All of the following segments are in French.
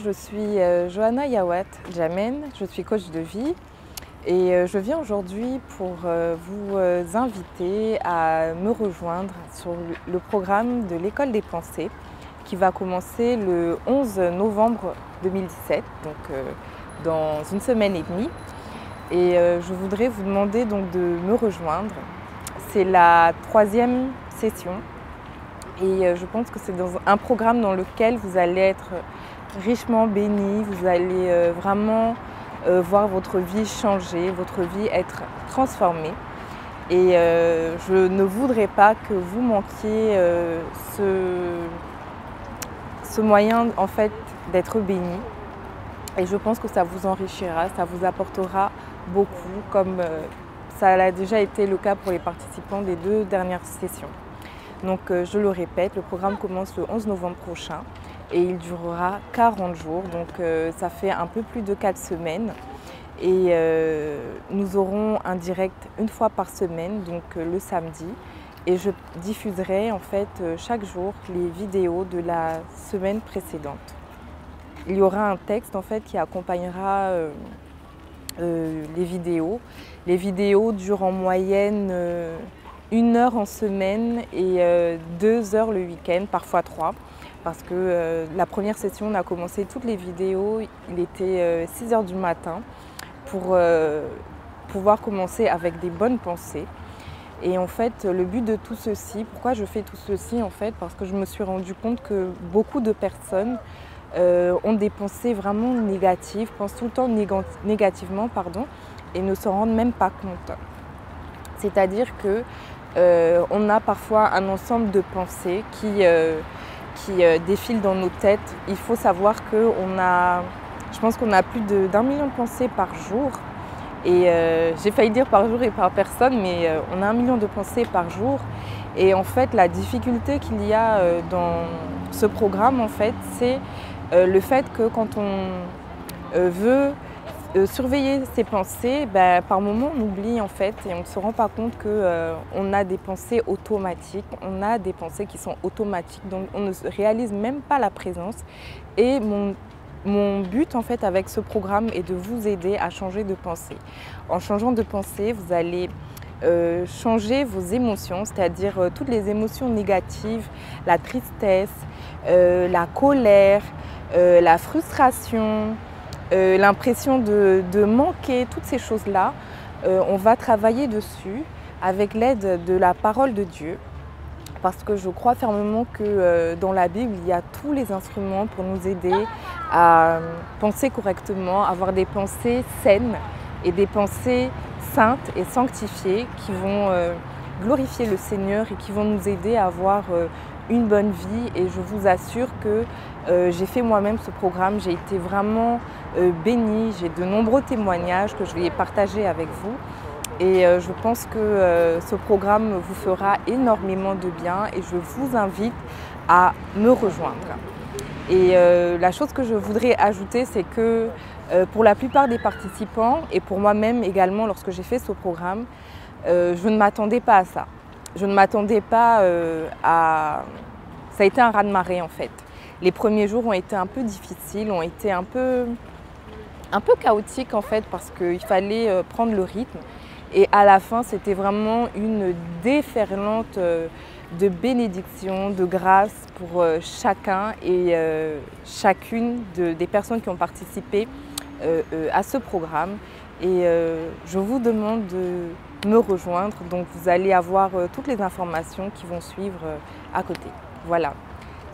je suis Johanna Yawat Djamen, je suis coach de vie et je viens aujourd'hui pour vous inviter à me rejoindre sur le programme de l'École des pensées qui va commencer le 11 novembre 2017, donc dans une semaine et demie. Et je voudrais vous demander donc de me rejoindre. C'est la 3e session et je pense que c'est dans un programme dans lequel vous allez être richement béni, vous allez vraiment voir votre vie changer, votre vie être transformée. Et je ne voudrais pas que vous manquiez ce moyen en fait d'être béni. Et je pense que ça vous enrichira, ça vous apportera beaucoup, comme ça l'a déjà été le cas pour les participants des 2 dernières sessions. Donc je le répète, le programme commence le 11 novembre prochain et il durera 40 jours, donc ça fait un peu plus de 4 semaines. Et nous aurons un direct une fois par semaine, donc le samedi. Et je diffuserai en fait chaque jour les vidéos de la semaine précédente. Il y aura un texte en fait qui accompagnera les vidéos. Les vidéos durent en moyenne 1 heure en semaine et 2 heures le week-end, parfois 3. Parce que la première session, on a commencé toutes les vidéos, il était 6 heures du matin pour pouvoir commencer avec des bonnes pensées. Et en fait, le but de tout ceci, pourquoi je fais tout ceci en fait, parce que je me suis rendu compte que beaucoup de personnes ont des pensées vraiment négatives, pensent tout le temps négativement, et ne se rendent même pas compte. C'est-à-dire que on a parfois un ensemble de pensées qui défilent dans nos têtes. Il faut savoir que je pense qu'on a plus d'1 million de pensées par jour. Et j'ai failli dire par jour et par personne, mais on a 1 million de pensées par jour. Et en fait, la difficulté qu'il y a dans ce programme, en fait, c'est le fait que quand on veut surveiller ses pensées, par moment on oublie en fait et on ne se rend pas compte qu'on a des pensées automatiques, on a des pensées qui sont automatiques, donc on ne réalise même pas la présence. Et mon but en fait avec ce programme est de vous aider à changer de pensée. En changeant de pensée, vous allez changer vos émotions, c'est-à-dire toutes les émotions négatives, la tristesse, la colère, la frustration, l'impression de manquer, toutes ces choses-là, on va travailler dessus avec l'aide de la parole de Dieu. Parce que je crois fermement que dans la Bible, il y a tous les instruments pour nous aider à penser correctement, avoir des pensées saines et des pensées saintes et sanctifiées qui vont glorifier le Seigneur et qui vont nous aider à avoir une bonne vie. Et je vous assure que j'ai fait moi-même ce programme, j'ai été vraiment bénie, j'ai de nombreux témoignages que je vais partager avec vous. Et je pense que ce programme vous fera énormément de bien et je vous invite à me rejoindre. Et la chose que je voudrais ajouter, c'est que pour la plupart des participants et pour moi-même également lorsque j'ai fait ce programme, je ne m'attendais pas à ça. Je ne m'attendais pas à... Ça a été un raz-de-marée en fait. Les premiers jours ont été un peu difficiles, ont été un peu chaotiques en fait parce qu'il fallait prendre le rythme. Et à la fin, c'était vraiment une déferlante de bénédictions, de grâce pour chacun et chacune des personnes qui ont participé à ce programme. Et je vous demande de me rejoindre. Donc vous allez avoir toutes les informations qui vont suivre à côté. Voilà.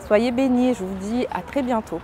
Soyez bénis et je vous dis à très bientôt.